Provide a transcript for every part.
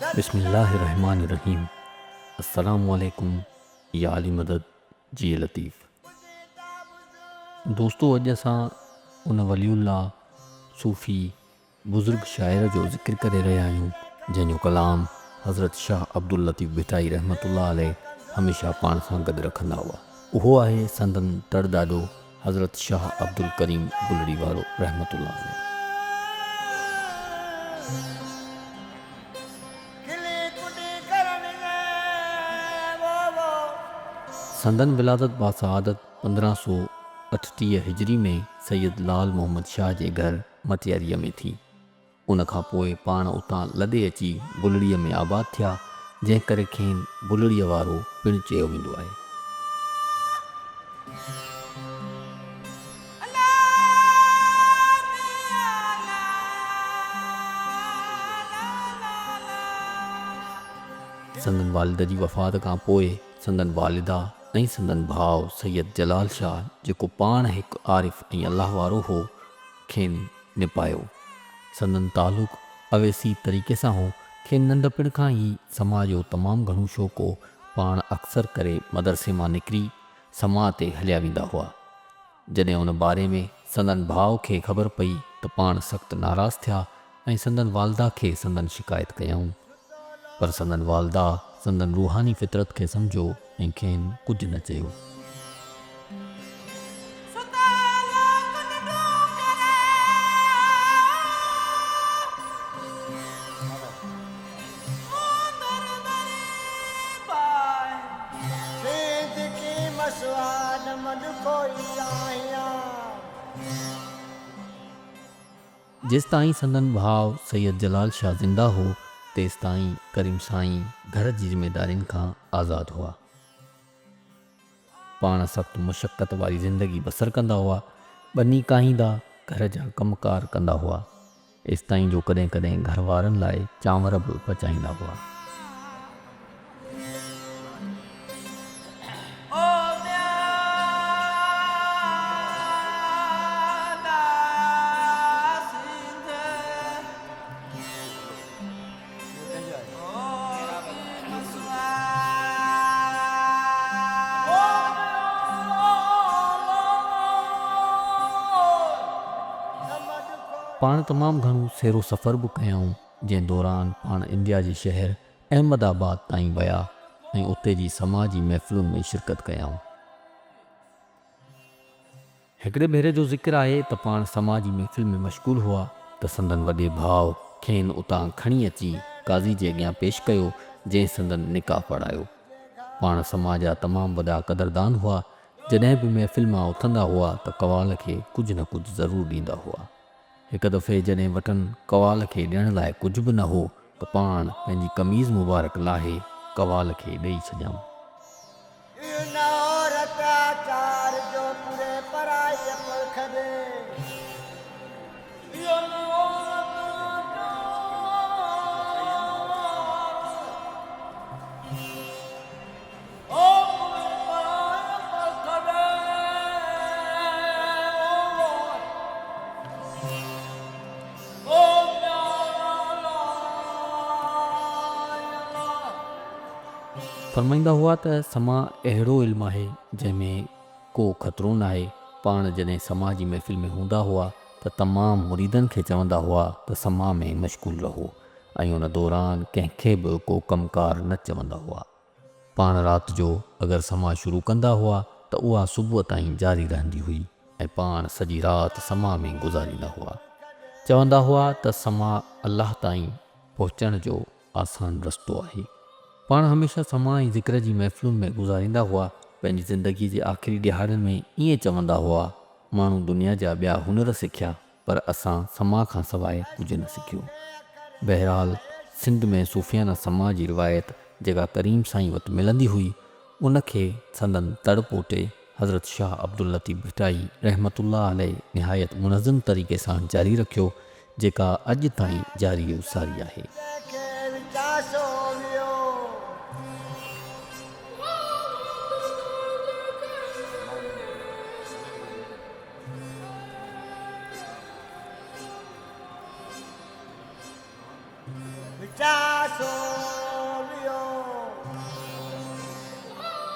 बिस्मिल्लाहिर्रहमानिर्रहीम। अस्सलामुअलैकुम या अली मदद जी लतीफ़। दोस्तों, अॼु असां उन वलीउल्लाह सूफ़ी बुज़ुर्ग शाइर जो ज़िक्र करे रहिया आहियूं जंहिंजो कलाम हज़रत शाह अब्दुल लतीफ़ भिटाई रहमतुल्लाह अलैह हमेशह पाण सां गॾु रखंदा हुआ। उहो आहे संदन तरॾाॾो हज़रत शाह अब्दुल करीम बुलड़ी वारो रहमतुल्लाह अलैह। संदन विलादत बासआदत 1538 हिजरी में सैयद लाल मोहम्मद शाह जे घर मतियारीअ में थी। उन खां पोइ पाण उतां लॾे अची बुलड़ीअ में आबाद थिया, जंहिं करे खेनि बुलड़ीअ वारो पिणु चयो वेंदो आहे। संदन वालिद जी वफ़ात खां पोइ संदन वालिदा ऐं संदन भाउ सैयद जलाल शाह, जेको पाण हिकु आरिफ़ ऐं अल्लाह वारो हो, खेनि निपायो। संदन तालुक़ अवेसी तरीक़े सां हो। खेनि नंढपिण खां ई समाज जो तमामु घणो शौक़ु हो। पाण अक्सर करे मदरसे मां निकिरी समा ते हलिया वेंदा हुआ। जॾहिं उन बारे में संदन भाउ खे ख़बर पई त पाण सख़्तु नाराज़ थिया ऐं संदन वालिदा खे संदन शिकायत कयऊं। पर संदन वालिदा संदन रूहानी फितरत खे सम्झो ऐं खेनि कुझु न चयो। जेसि ताईं संदन भाउ सैयद जलाल शाह ज़िंदा हो, तेसि ताईं करीम साईं घर जी ज़िमेदारियुनि खां आज़ादु हुआ। पाण सख़्तु मुशक़त वारी ज़िंदगी बसर कंदा हुआ। बनी काहींदा, घर जा कमकार कंदा हुआ। एसि ताईं जो कॾहिं कॾहिं घर वारनि लाइ चांवर बि पचाईंदा हुआ। पाण तमामु घणो सैरो सफ़र बि कयऊं, जंहिं दौरान पाण इंडिया जे शहर अहमदाबाद ताईं विया ऐं उते जी समाजी महफ़िलुनि में शिरकत कयऊं। हिकिड़े भेरे जो ज़िक्र आहे त पाण समाजी महफ़िल में मशगूल हुआ त संदन वॾे भाउ खेनि उतां खणी अची काज़ी जे अॻियां पेश कयो, जंहिं संदन निकाह पढ़ायो। पाण समाज जा तमामु वॾा क़दरदान हुआ। जॾहिं बि महफ़िल मां उथंदा हुआ त कवाल खे कुझु न कुझु ज़रूरु ॾींदा हुआ। हिकु दफ़े जॾहिं वटनि कवाल खे ॾियण लाइ कुझु बि न हो त पाण पंहिंजी कमीज़ मुबारक लाहे कवाल खे ॾेई छॾियऊं। फरमाईंदा हुआ त समा अहिड़ो इल्मु आहे जंहिंमें को ख़तरो न आहे। पाण जॾहिं समाजी महफ़िल में हूंदा हुआ त तमामु मुरीदनि खे चवंदा हुआ त समा में मशगूल रहो ऐं उन दौरान कंहिंखे बि को कमकार न चवंदा हुआ। पाण राति जो अगरि समा शुरू कंदा हुआ त उहा सुबुह ताईं जारी रहंदी हुई ऐं पाण सॼी राति समा में गुज़ारींदा हुआ। चवंदा हुआ त समा अल्लाह ताईं पहुचण जो आसान रस्तो आहे। पाण हमेशह समा ऐं ज़िक्र जी महफ़िलुनि में गुज़ारींदा हुआ। पंहिंजी ज़िंदगी जे आख़िरी ॾिहाड़नि में ईअं चवंदा हुआ, माण्हू दुनिया जा ॿिया हुनर सिखिया, पर असां समा खां सवाइ कुझु न सिखियो। बहरहाल, सिंध में सूफ़ियाना समा जी रिवायत जेका करीम साईं वटि मिलंदी हुई, उनखे संदन तड़पोटे हज़रत शाह अब्दुल लतीफ़ भिटाई रहमतुल्लाह अलैह निहायत मुनज़्ज़म तरीक़े सां जारी रखियो, जेका अॼु ताईं जारी उसारी आहे।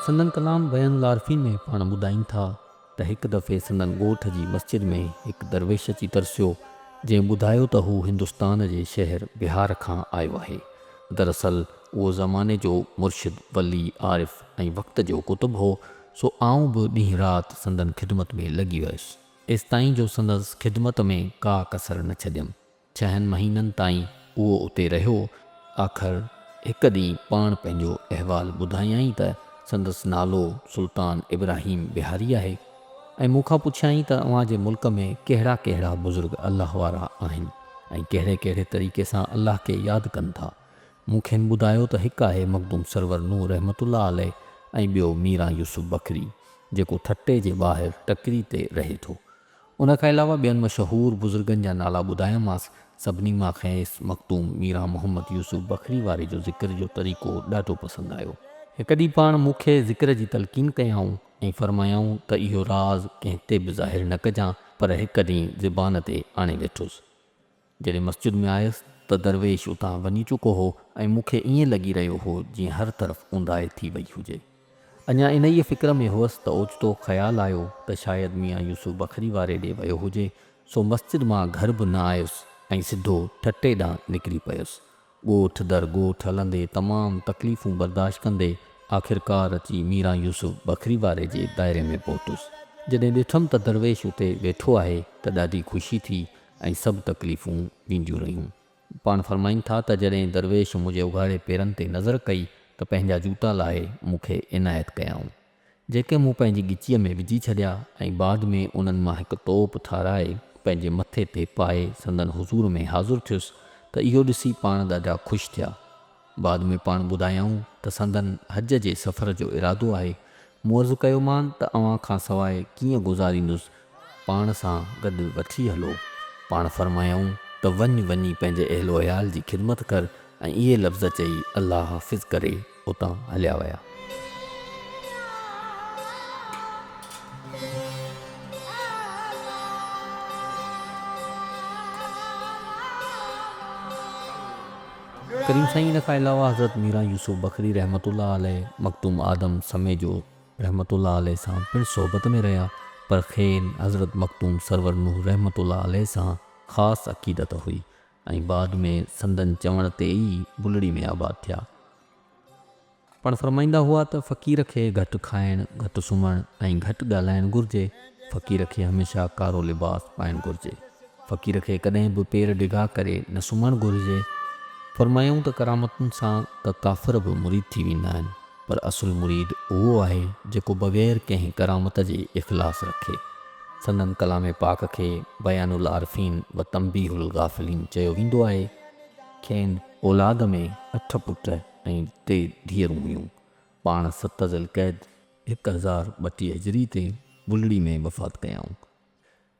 संदन कलाम बयानुल आरिफ़ीन में पाण ॿुधाइनि था त हिकु दफ़े संदन ॻोठ जी मस्जिद में हिकु दरवेश अची तरसियो, जंहिं ॿुधायो त हू हिंदुस्तान जे शहर बिहार खां आयो आहे। दरअसल उहो ज़माने जो मुर्शिद, वली, आरिफ़ ऐं वक़्त जो कुतुब हो। सो आऊं बि ॾींहुं राति संदन ख़िदमत में लॻी वियुसि। एसि ताईं जो संदसि ख़िदमत में का कसर न छॾियमि। 6 महीननि ताईं उहो उते रहियो। आख़िर हिकु ॾींहुं पाण पंहिंजो अहवालु ॿुधायई त संदसि नालो सुल्तान इब्राहिम बिहारी आहे ऐं मूंखां पुछियई त अव्हां जे मुल्क में कहिड़ा कहिड़ा बुज़ुर्ग अल्लाह वारा आहिनि ऐं कहिड़े कहिड़े तरीक़े सां अल्लाह खे यादि कनि था। मूंखे ॿुधायो त हिकु आहे मखदूम सरवर नूर रहमतुल्लाह अलैह ऐं ॿियो मीरा यूसुफ बखरी, जेको ठटे जे ॿाहिरि टकरी ते रहे थो। उन खां अलावा ॿियनि मशहूरु बुज़ुर्गनि जा नाला ॿुधायामांसि। सभिनी मां खेसि मखदूम मीरा मोहम्मद यूसुफ बखरी वारे जो ज़िक्र जो तरीक़ो ॾाढो पसंदि आयो। हिकु ॾींहुं पाण मूंखे ज़िक्र जी तलक़ीन कयाऊं ऐं फरमायाऊं त इहो राज़ कंहिं ते बि ज़ाहिर न कजां, पर हिकु ॾींहुं ज़बान ते आणे वेठुसि। जॾहिं मस्जिद में आयुसि त दरवेश उतां वञी चुको हो ऐं मूंखे ईअं लॻी रहियो हो जीअं हर तरफ़ ऊंदाहे थी वई हुजे। अञा इन ई फ़िक्र में हुअसि त ओचितो ख़्यालु आयो त शायदि मियाँ यूसुफ बखरी वारे ॾे वियो हुजे। सो मस्जिद मां घर बि न आयुसि ऐं सिधो ठटे ॾांहुं निकिरी पियुसि। ॻोठ दर ॻोठ हलंदे तमामु तकलीफ़ूं बर्दाश्त कंदे आख़िरकार अची मीरा यूसुफ बखरी वारे जे दायरे में पहुतुसि। जॾहिं ॾिठमि त दरवेश उते वेठो आहे त ॾाढी ख़ुशी थी ऐं सभु तकलीफ़ूं वेंदियूं रहियूं। पाण फरमाइनि था त जॾहिं दरवेश मुंहिंजे उघाड़े पेरनि ते नज़र कई त पंहिंजा जूता लाहे मूंखे इनायत कयाऊं, जेके मूं पंहिंजी ॻिचीअ में विझी छॾिया ऐं बाद में उन्हनि मां हिकु तोप ठाराए पंहिंजे मथे ते पाए संदन हुज़ूर में हाज़ुर थियुसि त इहो ॾिसी पाण ॾाढा ख़ुशि थिया। बाद में पाण ॿुधायऊं त संदन हज जे सफ़र जो इरादो आहे। मूं अर्ज़ु कयोमांनि त अव्हां खां सवाइ कीअं गुज़ारींदुसि, पाण सां गॾु वठी हलो। पाण फरमायऊं त वञी पंहिंजे अहलो अयाल जी ख़िदमत कर, ऐं इहे लफ़्ज़ चई अल्लाह हाफ़िज़ करे उतां हलिया विया। करीम साईं इन खां अलावा हज़रत मीरा यूसुफ बखरी रहमतुल्लाह अलैह मखदूम आदम समेजो रहमतुल्लाह अलैह सां पिणु सोबत में रहिया, पर खेनि हज़रत मखदूम सरवर नूह रहमतुल्लाह अलैह सां ख़ासि अक़ीदत हुई ऐं बाद में संदन चवण ते ई बुलड़ी में आबाद थिया। पाण फरमाईंदा हुआ त फ़क़ीर खे घटि खाइणु, घटि सुम्हणु ऐं घटि ॻाल्हाइणु घुरिजे। फ़क़ीर खे हमेशह कारो लिबास पाइणु घुरिजे। फ़क़ीर खे कॾहिं बि पेर डिघा करे न सुम्हणु घुरिजे। फरमायूं त करामतुनि सां त काफ़िर बि मुरीद थी वेंदा आहिनि, पर असुलु मुरीद उहो आहे जेको बग़ैर कंहिं करामत जे इख़लास रखे। संदन कलाम पाक खे बयानुल आरिफ़ीन व तंबीहुल गाफ़िलीन चयो वेंदो आहे। खेनि औलाद में 8 पुट ऐं 3 धीअरूं हुयूं। पाण 7 ज़िलक़ैद 1032 हिजरी ते बुलड़ी में वफ़ात कयाऊं।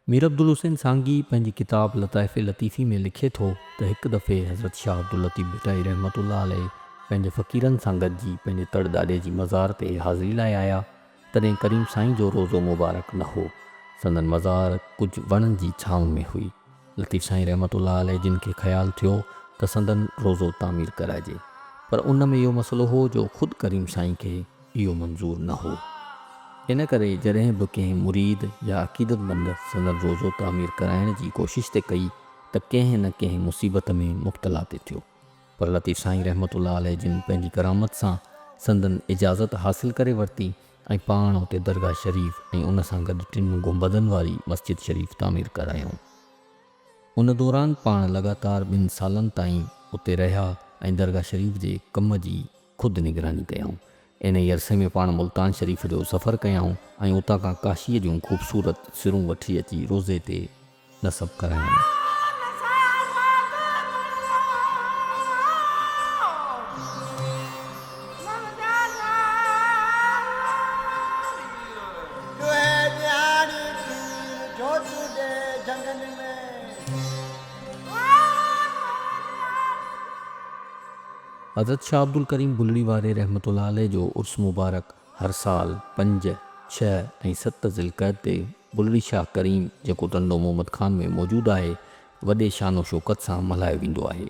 मीर अब्दुल हुसैन सांगी पंहिंजी किताब लताइफ़ लतीफ़ी में लिखे थो त हिकु दफ़े हज़रत शाह अब्दुल लतीफ़ भिटाई रहमतुल्लाह अलैह पंहिंजे फ़क़ीरनि सां गॾिजी पंहिंजे तड़ ॾाॾे जी मज़ार ते हाज़िरी लाइ आया। तॾहिं करीम साईं जो रोज़ो मुबारक न हो। संदन मज़ार कुझु वणनि जी छांव में हुई। लतीफ़ साईं रहमतुल्लाह अलैह जिन खे ख़्यालु थियो त संदन रोज़ो तामीर कराइजे, पर उन में इहो मसइलो हो जो ख़ुदि करीम साईं खे इहो मंज़ूर न हो। इन करे जॾहिं बि कंहिं मुरीद या अक़ीदतमंद संदन रोज़ो तामीर कराइण जी कोशिशि ते कई त कंहिं न कंहिं मुसीबत में मुब्तला ते थियो। पर लतीफ़ साईं रहमतुल्लाह अलैह जिन पंहिंजी करामत सां संदन इजाज़त हासिल करे वरिती ऐं पाण उते दरगाह शरीफ़ ऐं उन सां गॾु 3 गुंबदनि वारी मस्जिद शरीफ़ तामीर करायूं। उन दौरान पाण लॻातार 2 सालनि ताईं उते रहिया ऐं दरगाह शरीफ़ जे कम जी ख़ुदि निगरानी कयाऊं। इन ई अरसे में पाण मुल्तान शरीफ़ जो सफ़र कयाऊं ऐं उतां खां काशीअ जूं ख़ूबसूरत सिरूं वठी अची रोज़े ते नसब करायूं। हज़रत शाह अब्दुल करीम बुलड़ी वारे रहमतुल्लाह अलैह जो उर्स मुबारक हर साल 5, 6 ऐं 7 ज़िलक़ैद ते बुलड़ी शाह करीम जेको टंडो मोहम्मद ख़ान में मौजूदु आहे वॾे शान शौकत सां मल्हायो वेंदो आहे,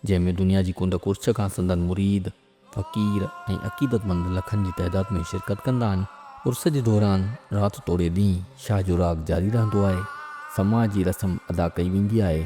जंहिंमें दुनिया जी कुंड कुर्छ खां संदन मुरीद फ़क़ीर ऐं अक़ीदतमंद लखनि जी तइदाद में शिरकत कंदा आहिनि। उर्स जे दौरान राति तोड़े ॾींहुं शाह जो राग जारी रहंदो आहे। समाज जी रस्म अदा कई वेंदी आहे।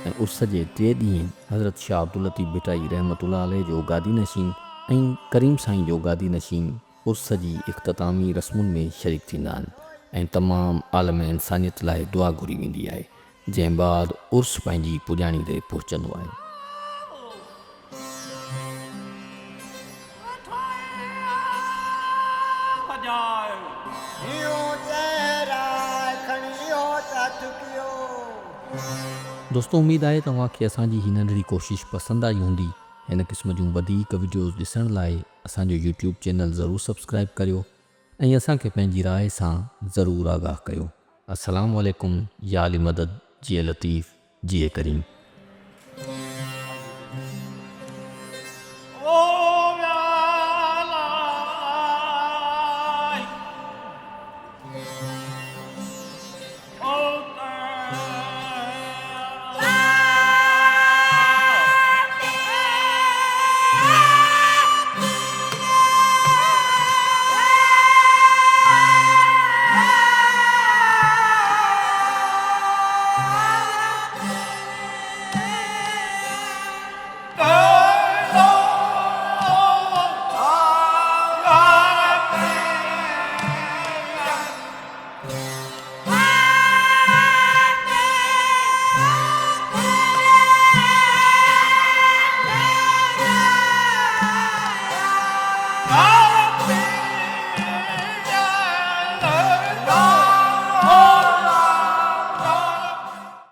ऐं उर्स जे टे ॾींहं हज़रत शाह अब्दुल लतीफ़ भिटाई रहमतुल्लाह अलैह जो गादी नशीन ऐं करीम साईं जो गादी नशीन उर्स जी इख़्तितामी रस्मुनि में शरीक थींदा आहिनि ऐं तमामु आलम इंसानियत लाइ दुआ घुरी वेंदी आहे, जंहिं बाद उर्स पंहिंजी पुॼाणी ते पहुचंदो आहे। दोस्तों, उम्मीद आहे तव्हांखे असांजी ही नंढड़ी कोशिशि पसंदि आई हूंदी। हिन क़िस्म जूं वधीक वीडियोज़ ॾिसण लाइ असांजो यूट्यूब चैनल ज़रूरु सब्सक्राइब करियो ऐं असांखे पंहिंजी राय सां ज़रूरु आगाह कयो। अस्सलामु अलैकुम। या अली मदद, जिए लतीफ़, जिए करीम।